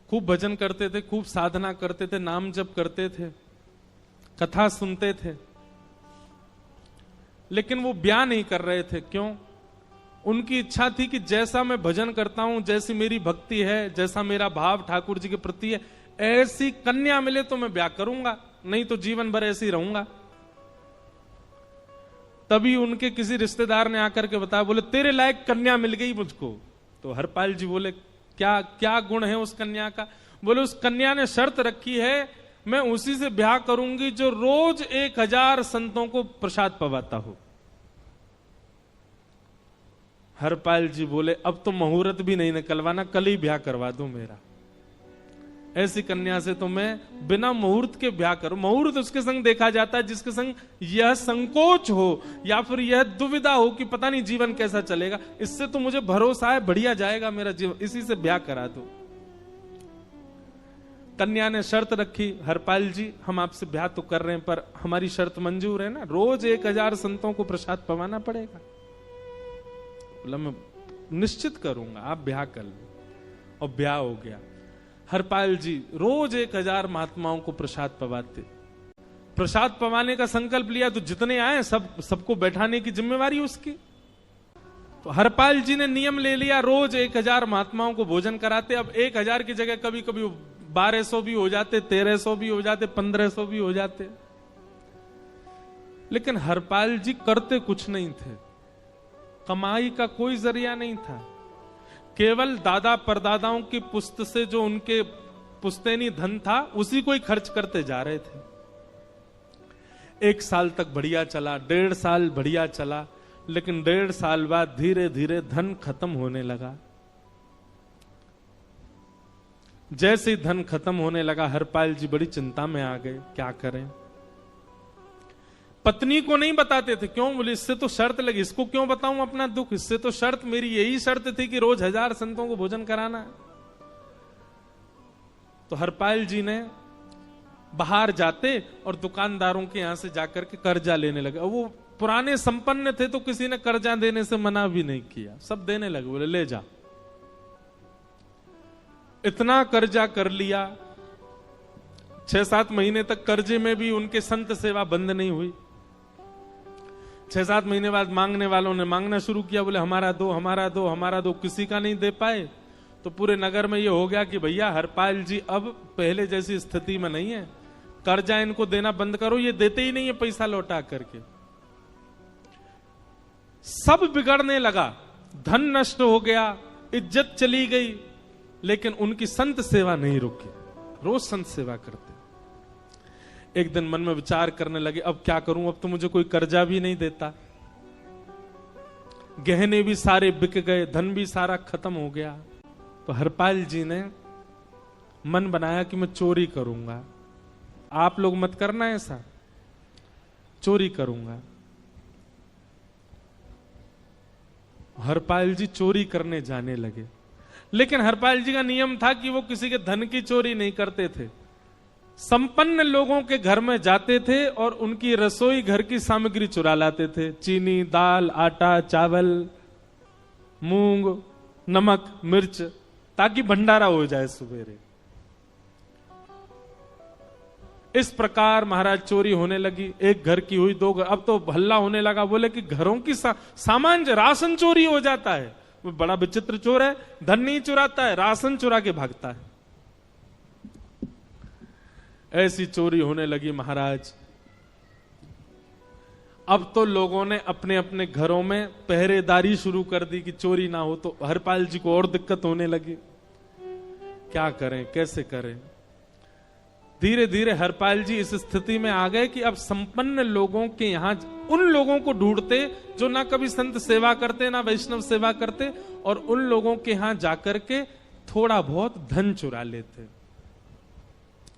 खूब भजन करते थे, खूब साधना करते थे, नाम जप करते थे, कथा सुनते थे, लेकिन वो ब्याह नहीं कर रहे थे। क्यों? उनकी इच्छा थी कि जैसा मैं भजन करता हूं, जैसी मेरी भक्ति है, जैसा मेरा भाव ठाकुर जी के प्रति है, ऐसी कन्या मिले तो मैं ब्याह करूंगा, नहीं तो जीवन भर ऐसे ही रहूंगा। तभी उनके किसी रिश्तेदार ने आकर के बताया, बोले तेरे लायक कन्या मिल गई मुझको। तो हरपाल जी बोले क्या क्या गुण है उस कन्या का? बोले उस कन्या ने शर्त रखी है, मैं उसी से ब्याह करूंगी जो रोज 1000 संतों को प्रसाद पवाता हो। हरपाल जी बोले अब तो मुहूर्त भी नहीं निकलवाना, कल ही ब्याह करवा दो मेरा। ऐसी कन्या से तो मैं बिना मुहूर्त के ब्याह करूं। मुहूर्त उसके संग देखा जाता है जिसके संग यह संकोच हो या फिर यह दुविधा हो कि पता नहीं जीवन कैसा चलेगा। इससे तो मुझे भरोसा है बढ़िया जाएगा मेरा जीवन, इसी से ब्याह करा दो। कन्या ने शर्त रखी, हरपाल जी हम आपसे ब्याह तो कर रहे हैं पर हमारी शर्त मंजूर है ना, रोज 1000 संतों को प्रसाद पवाना पड़ेगा। बोला मैं निश्चित करूंगा, आप ब्याह कर लो। और ब्याह हो गया। हरपाल जी रोज 1000 महात्माओं को प्रसाद पवाते। प्रसाद पवाने का संकल्प लिया तो जितने आए सबको बैठाने की जिम्मेवारी उसकी। तो हरपाल जी ने नियम ले लिया, रोज 1000 महात्माओं को भोजन कराते। अब 1000 की जगह कभी कभी 1200 भी हो जाते, 1300 भी हो जाते, 1500 भी हो जाते। लेकिन हरपाल जी करते कुछ नहीं थे, कमाई का कोई जरिया नहीं था। केवल दादा परदादाओं की पुश्त से जो उनके पुश्तैनी धन था उसी को ही खर्च करते जा रहे थे। 1 साल तक बढ़िया चला, 1.5 साल बढ़िया चला, लेकिन 1.5 साल बाद धीरे धीरे धन खत्म होने लगा। जैसे ही धन खत्म होने लगा हरपाल जी बड़ी चिंता में आ गए, क्या करें। पत्नी को नहीं बताते थे, क्यों? बोले इससे तो शर्त लगी, इसको क्यों बताऊं अपना दुख, इससे तो शर्त मेरी यही शर्त थी कि रोज 1000 संतों को भोजन कराना है। तो हरपाल जी ने बाहर जाते और दुकानदारों के यहां से जाकर के कर्जा लेने लगे। वो पुराने संपन्न थे तो किसी ने कर्जा देने से मना भी नहीं किया, सब देने लगे। बोले ले जा। इतना कर्जा कर लिया, 6-7 महीने तक कर्जे में भी उनके संत सेवा बंद नहीं हुई। 6-7 महीने बाद मांगने वालों ने मांगना शुरू किया, बोले हमारा दो, हमारा दो, हमारा दो। किसी का नहीं दे पाए तो पूरे नगर में ये हो गया कि भैया हरपाल जी अब पहले जैसी स्थिति में नहीं है, कर्जा इनको देना बंद करो, ये देते ही नहीं है पैसा लौटा करके। सब बिगड़ने लगा, धन नष्ट हो गया, इज्जत चली गई, लेकिन उनकी संत सेवा नहीं रुकी, रोज संत सेवा करते। एक दिन मन में विचार करने लगे अब क्या करूं, अब तो मुझे कोई कर्जा भी नहीं देता, गहने भी सारे बिक गए, धन भी सारा खत्म हो गया। तो हरपाल जी ने मन बनाया कि मैं चोरी करूंगा। आप लोग मत करना ऐसा, चोरी करूंगा। हरपाल जी चोरी करने जाने लगे, लेकिन हरपाल जी का नियम था कि वो किसी के धन की चोरी नहीं करते थे। संपन्न लोगों के घर में जाते थे और उनकी रसोई घर की सामग्री चुरा लाते थे, चीनी, दाल, आटा, चावल, मूंग, नमक, मिर्च, ताकि भंडारा हो जाए सवेरे। इस प्रकार महाराज चोरी होने लगी। एक घर की हुई, 2 घर, अब तो हल्ला होने लगा। बोले कि घरों की सामान राशन चोरी हो जाता है। वो बड़ा विचित्र चोर है, धन नहीं चुराता है, राशन चुरा के भागता है। ऐसी चोरी होने लगी महाराज। अब तो लोगों ने अपने अपने घरों में पहरेदारी शुरू कर दी कि चोरी ना हो। तो हरपाल जी को और दिक्कत होने लगी, क्या करें, कैसे करें। धीरे धीरे हरपाल जी इस स्थिति में आ गए कि अब संपन्न लोगों के यहां उन लोगों को ढूंढते जो ना कभी संत सेवा करते ना वैष्णव सेवा करते, और उन लोगों के यहां जाकर के थोड़ा बहुत धन चुरा लेते,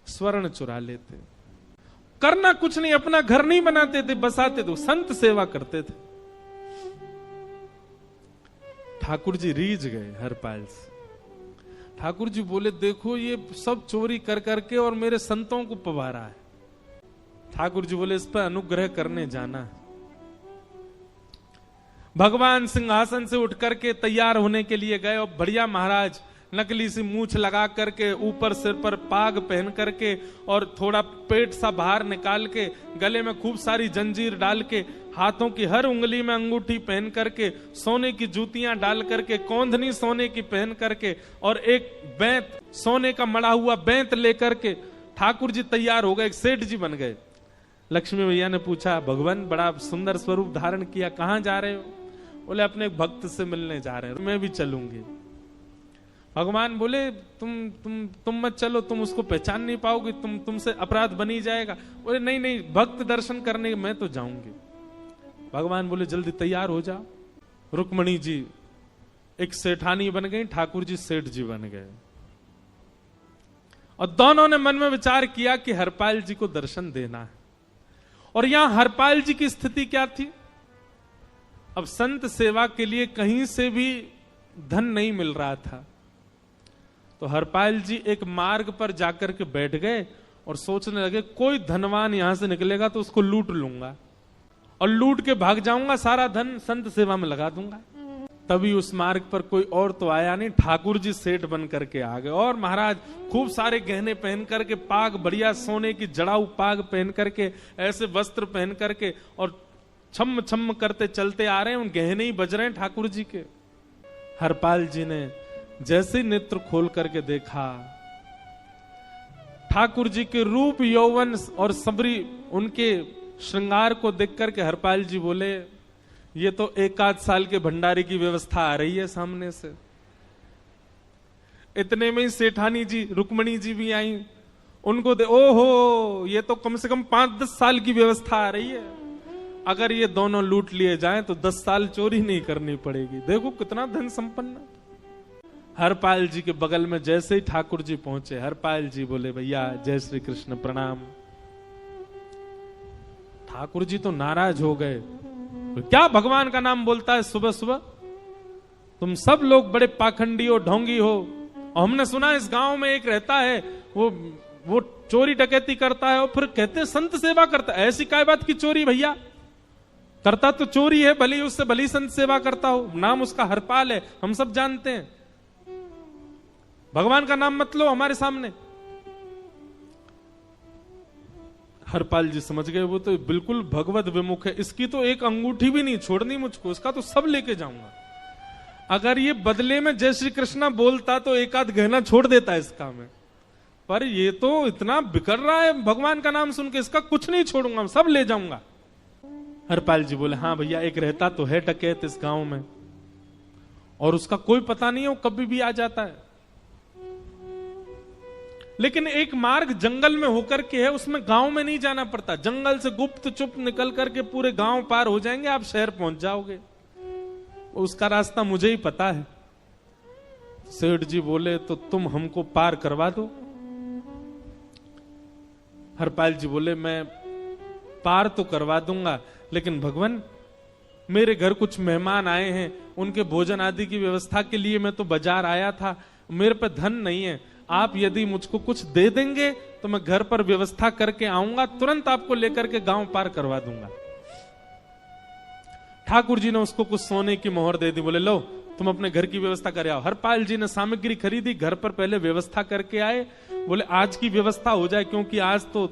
स्वर्ण चुरा लेते। करना कुछ नहीं, अपना घर नहीं बनाते थे, बसाते थे, संत सेवा करते थे। ठाकुर जी रीझ गए हरपाल से। ठाकुर जी बोले देखो ये सब चोरी कर करके और मेरे संतों को पवा रहा है। ठाकुर जी बोले इस पर अनुग्रह करने जाना है। भगवान सिंहासन से उठ करके तैयार होने के लिए गए और बढ़िया महाराज नकली सी मूछ लगा करके, ऊपर सिर पर पाग पहन करके और थोड़ा पेट सा बाहर निकाल के, गले में खूब सारी जंजीर डाल के, हाथों की हर उंगली में अंगूठी पहन करके, सोने की जूतियां डाल करके, कौंधनी सोने की पहन करके और एक बेंत, सोने का मड़ा हुआ बेंत लेकर के ठाकुर जी तैयार हो गए, एक सेठ जी बन गए। लक्ष्मी मैया ने पूछा, भगवान बड़ा सुंदर स्वरूप धारण किया, कहां जा रहे हो? बोले अपने भक्त से मिलने जा रहे हैं। मैं भी चलूंगी। भगवान बोले तुम मत चलो, तुम उसको पहचान नहीं पाओगे, तुमसे अपराध बनी जाएगा। बोले नहीं नहीं, भक्त दर्शन करने मैं तो जाऊंगी। भगवान बोले जल्दी तैयार हो जाओ। रुक्मणी जी एक सेठानी बन गई, ठाकुर जी सेठ जी बन गए। और दोनों ने मन में विचार किया कि हरपाल जी को दर्शन देना है। और यहां हरपाल जी की स्थिति क्या थी? अब संत सेवा के लिए कहीं से भी धन नहीं मिल रहा था, तो हरपाल जी एक मार्ग पर जाकर के बैठ गए और सोचने लगे कोई धनवान यहां से निकलेगा तो उसको लूट लूंगा और लूट के भाग जाऊंगा, सारा धन संत सेवा में लगा दूंगा। तभी उस मार्ग पर कोई और तो आया नहीं, ठाकुर जी सेठ बन करके आ गए। और महाराज खूब सारे गहने पहन करके, पाग बढ़िया सोने की जड़ाऊ पाग पहन करके, ऐसे वस्त्र पहन करके और छम छम करते चलते आ रहे हैं। उन गहने ही बज रहे हैं ठाकुर जी के। हरपाल जी ने जैसे नेत्र खोल करके देखा, ठाकुर जी के रूप यौवन और सबरी उनके श्रृंगार को देख करके हरपाल जी बोले, ये तो 1 साल के भंडारे की व्यवस्था आ रही है सामने से। इतने में ही सेठानी जी रुक्मणी जी भी आई, उनको ओहो, ये तो कम से कम 5-10 साल की व्यवस्था आ रही है। अगर ये दोनों लूट लिए जाएं तो 10 साल चोरी नहीं करनी पड़ेगी। देखो कितना धन संपन्न। हरपाल जी के बगल में जैसे ही ठाकुर जी पहुंचे, हरपाल जी बोले, भैया जय श्री कृष्ण, प्रणाम। ठाकुर जी तो नाराज हो गए, क्या भगवान का नाम बोलता है सुबह सुबह? तुम सब लोग बड़े पाखंडी हो, ढोंगी हो। और हमने सुना इस गांव में एक रहता है, वो चोरी डकैती करता है और फिर कहते हैं संत सेवा करता है। ऐसी काय बात की चोरी भैया? करता तो चोरी है, भली उससे भली संत सेवा करता हो। नाम उसका हरपाल है, हम सब जानते हैं। भगवान का नाम मत लो हमारे सामने। हरपाल जी समझ गए, वो तो बिल्कुल भगवत विमुख है, इसकी तो एक अंगूठी भी नहीं छोड़नी मुझको, इसका तो सब लेके जाऊंगा। अगर ये बदले में जय श्री कृष्णा बोलता तो एक आध गहना छोड़ देता इसका मैं, पर ये तो इतना बिखर रहा है भगवान का नाम सुन के, इसका कुछ नहीं छोड़ूंगा, सब ले जाऊंगा। हरपाल जी बोले, हाँ भैया, एक रहता तो है डकैत इस गांव में, और उसका कोई पता नहीं है, वो कभी भी आ जाता है। लेकिन एक मार्ग जंगल में होकर के है, उसमें गांव में नहीं जाना पड़ता। जंगल से गुप्त चुप निकल करके पूरे गांव पार हो जाएंगे, आप शहर पहुंच जाओगे। उसका रास्ता मुझे ही पता है। सेठ जी बोले, तो तुम हमको पार करवा दो। हरपाल जी बोले, मैं पार तो करवा दूंगा, लेकिन भगवान मेरे घर कुछ मेहमान आए हैं, उनके भोजन आदि की व्यवस्था के लिए मैं तो बाजार आया था, मेरे पे धन नहीं है। आप यदि मुझको कुछ दे देंगे तो मैं घर पर व्यवस्था करके आऊंगा, तुरंत आपको लेकर के गांव पार करवा दूंगा। ठाकुर जी ने उसको कुछ सोने की मोहर दे दी, बोले लो तुम अपने घर की व्यवस्था कर आओ। हरपाल जी ने सामग्री खरीदी, घर पर पहले व्यवस्था करके आए। बोले आज की व्यवस्था हो जाए, क्योंकि आज तो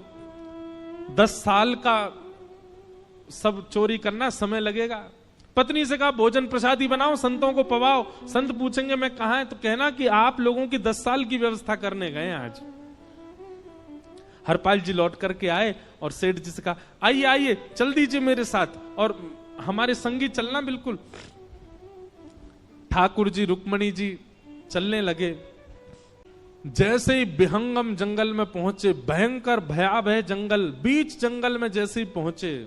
10 साल का सब चोरी करना, समय लगेगा। पत्नी से कहा भोजन प्रसादी बनाओ, संतों को पवाओ, संत पूछेंगे मैं कहां है तो कहना कि आप लोगों की 10 साल की व्यवस्था करने गए आज। हरपाल जी लौट करके आए और सेठ जी से कहा, आइए आइए चल दीजिए मेरे साथ और हमारे संगी चलना बिल्कुल। ठाकुर जी रुक्मणी जी चलने लगे। जैसे ही विहंगम जंगल में पहुंचे, भयंकर भयावह जंगल, बीच जंगल में जैसे ही पहुंचे,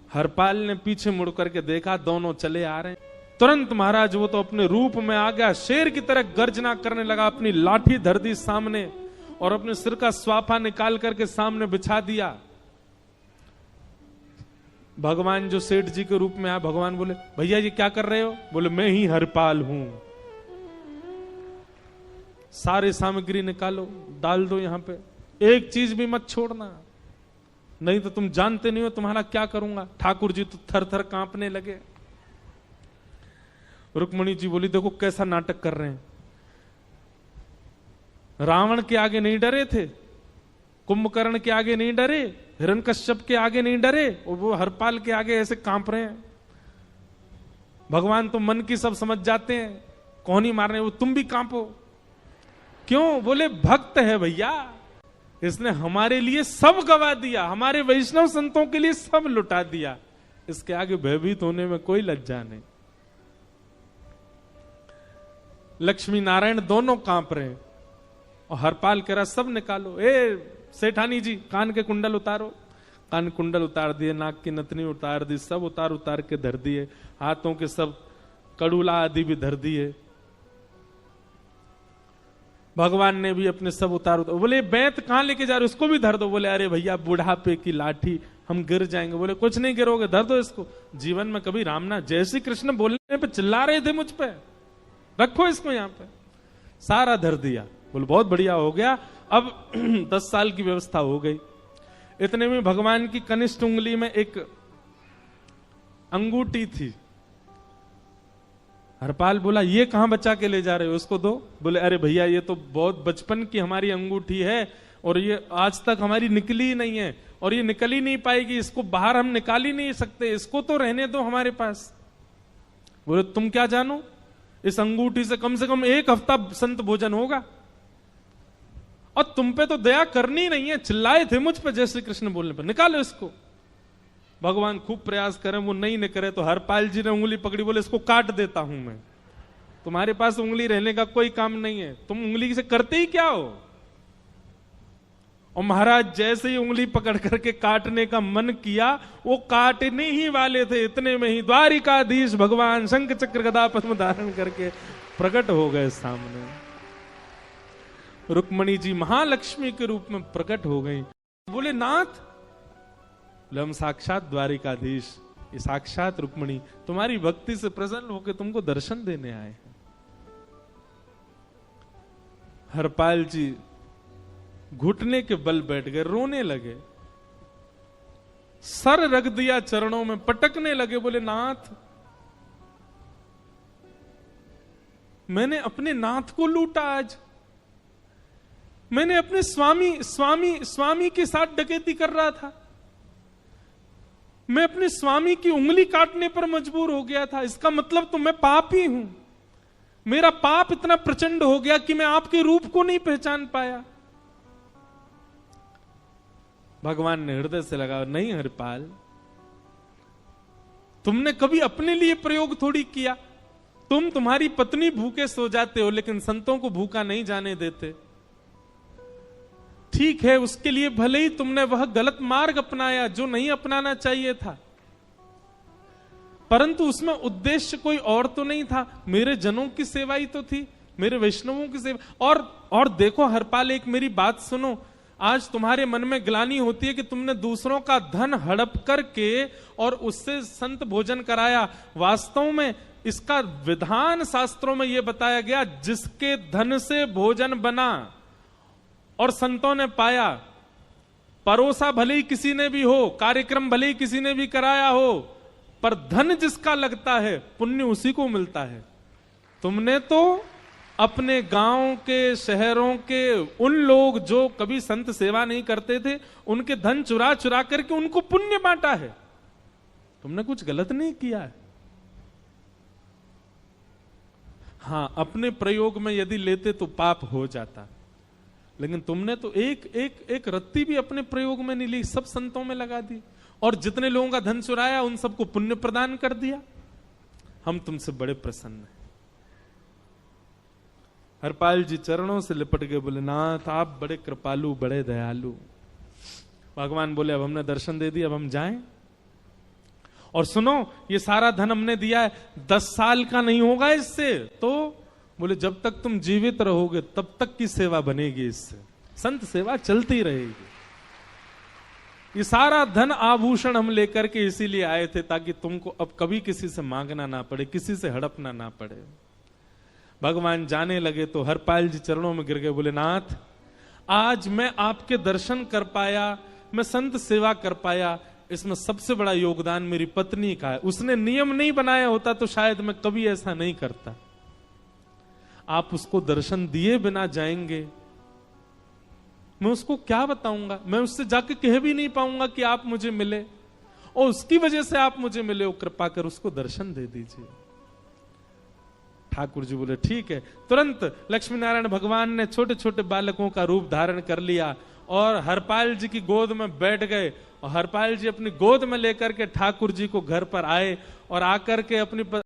हरपाल ने पीछे मुड़ करके देखा, दोनों चले आ रहे हैं। तुरंत महाराज वो तो अपने रूप में आ गया, शेर की तरह गर्जना करने लगा, अपनी लाठी धर दी सामने और अपने सिर का स्वाफा निकाल करके सामने बिछा दिया। भगवान जो सेठ जी के रूप में आया, भगवान बोले, भैया ये क्या कर रहे हो? बोले, मैं ही हरपाल हूं। सारे सामग्री निकालो, डाल दो यहां पे, एक चीज भी मत छोड़ना, नहीं तो तुम जानते नहीं हो तुम्हारा क्या करूंगा। ठाकुर जी तो थर थर कांपने लगे। रुक्मणी जी बोली देखो कैसा नाटक कर रहे हैं, रावण के आगे नहीं डरे थे, कुंभकर्ण के आगे नहीं डरे, हिरण्यकश्यप के आगे नहीं डरे, और वो हरपाल के आगे ऐसे कांप रहे हैं। भगवान तो मन की सब समझ जाते हैं, कौन ही मारने, वो तुम भी कांपो क्यों? बोले भक्त है भैया, इसने हमारे लिए सब गवा दिया, हमारे वैष्णव संतों के लिए सब लुटा दिया, इसके आगे भयभीत होने में कोई लज्जा नहीं। लक्ष्मी नारायण दोनों कांप रहे हैं और हरपाल कह रहा सब निकालो, ए सेठानी जी कान के कुंडल उतारो। कान कुंडल उतार दिए, नाक की नथनी उतार दी, सब उतार उतार के धर दिए, हाथों के सब कड़ूला आदि भी धर दिए। भगवान ने भी अपने सब उतार उतार। बोले बैंत कहां लेके जा रहे, उसको भी धर दो। बोले अरे भैया बुढ़ापे की लाठी, हम गिर जाएंगे। बोले कुछ नहीं गिरोगे, धर दो इसको। जीवन में कभी राम ना, जय श्री कृष्ण बोलने पे चिल्ला रहे थे मुझ पे, रखो इसको यहां पे। सारा धर दिया। बोले बहुत बढ़िया हो गया, अब 10 साल की व्यवस्था हो गई। इतने में भगवान की कनिष्ठ उंगली में एक अंगूठी थी। हरपाल बोला ये कहां बचा के ले जा रहे हो, उसको दो। बोले अरे भैया ये तो बहुत बचपन की हमारी अंगूठी है और ये आज तक हमारी निकली ही नहीं है और ये निकल ही नहीं पाएगी, इसको बाहर हम निकाल ही नहीं सकते, इसको तो रहने दो हमारे पास। बोले तुम क्या जानो, इस अंगूठी से कम 1 हफ्ता संत भोजन होगा और तुम पे तो दया करनी नहीं है। चिल्लाए थे मुझ पे जय श्री कृष्ण बोलने पर, निकालो इसको। भगवान खूब प्रयास करें, वो नहीं निकले तो हरपाल जी ने उंगली पकड़ी। बोले इसको काट देता हूं मैं, तुम्हारे पास उंगली रहने का कोई काम नहीं है, तुम उंगली से करते ही क्या हो। और महाराज जैसे ही उंगली पकड़ करके काटने का मन किया, वो काटने ही वाले थे, इतने में ही द्वारिकाधीश भगवान शंख चक्र गदा पद्म धारण करके प्रकट हो गए सामने। रुक्मणी जी महालक्ष्मी के रूप में प्रकट हो गई। बोले नाथ, बोले हम साक्षात द्वारिकाधीश, ये साक्षात रुक्मणी तुम्हारी भक्ति से प्रसन्न होकर तुमको दर्शन देने आए हैं। हरपाल जी घुटने के बल बैठ गए, रोने लगे, सर रख दिया चरणों में, पटकने लगे। बोले नाथ, मैंने अपने नाथ को लूटा, आज मैंने अपने स्वामी के साथ डकैती कर रहा था, मैं अपने स्वामी की उंगली काटने पर मजबूर हो गया था, इसका मतलब तो मैं पापी हूं। मेरा पाप इतना प्रचंड हो गया कि मैं आपके रूप को नहीं पहचान पाया। भगवान ने हृदय से लगा, नहीं हरपाल, तुमने कभी अपने लिए प्रयोग थोड़ी किया, तुम्हारी पत्नी भूखे सो जाते हो लेकिन संतों को भूखा नहीं जाने देते। ठीक है, उसके लिए भले ही तुमने वह गलत मार्ग अपनाया जो नहीं अपनाना चाहिए था, परंतु उसमें उद्देश्य कोई और तो नहीं था, मेरे जनों की सेवा ही तो थी, मेरे वैष्णवों की सेवा। और देखो हरपाल, एक मेरी बात सुनो, आज तुम्हारे मन में ग्लानि होती है कि तुमने दूसरों का धन हड़प करके और उससे संत भोजन कराया। वास्तव में इसका विधान शास्त्रों में यह बताया गया, जिसके धन से भोजन बना और संतों ने पाया, परोसा भले ही किसी ने भी हो, कार्यक्रम भले ही किसी ने भी कराया हो, पर धन जिसका लगता है पुण्य उसी को मिलता है। तुमने तो अपने गांव के, शहरों के उन लोग जो कभी संत सेवा नहीं करते थे, उनके धन चुरा चुरा करके उनको पुण्य बांटा है। तुमने कुछ गलत नहीं किया है। हां, अपने प्रयोग में यदि लेते तो पाप हो जाता, लेकिन तुमने तो एक रत्ती भी अपने प्रयोग में नहीं ली, सब संतों में लगा दी और जितने लोगों का धन चुराया उन सबको पुण्य प्रदान कर दिया। हम तुमसे बड़े प्रसन्न हैं। हरपाल जी चरणों से लिपट गए, बोले नाथ आप बड़े कृपालु, बड़े दयालु। भगवान बोले अब हमने दर्शन दे दिया, अब हम जाएं। और सुनो, ये सारा धन हमने दिया है, 10 साल का नहीं होगा इससे। तो बोले जब तक तुम जीवित रहोगे तब तक की सेवा बनेगी, इससे संत सेवा चलती रहेगी। ये सारा धन आभूषण हम लेकर के इसीलिए आए थे ताकि तुमको अब कभी किसी से मांगना ना पड़े, किसी से हड़पना ना पड़े। भगवान जाने लगे तो हरपाल जी चरणों में गिर गए, बोले नाथ आज मैं आपके दर्शन कर पाया, मैं संत सेवा कर पाया, इसमें सबसे बड़ा योगदान मेरी पत्नी का है। उसने नियम नहीं बनाया होता तो शायद मैं कभी ऐसा नहीं करता। आप उसको दर्शन दिए बिना जाएंगे, मैं उसको क्या बताऊंगा? मैं उससे जाके कह भी नहीं पाऊंगा कि आप मुझे मिले, और उसकी वजह से आप मुझे मिले हो, कृपा कर उसको दर्शन दे दीजिए। ठाकुर जी बोले ठीक है। तुरंत लक्ष्मी नारायण भगवान ने छोटे छोटे बालकों का रूप धारण कर लिया और हरपाल जी की गोद में बैठ गए, और हरपाल जी अपनी गोद में लेकर के ठाकुर जी को घर पर आए और आकर के अपनी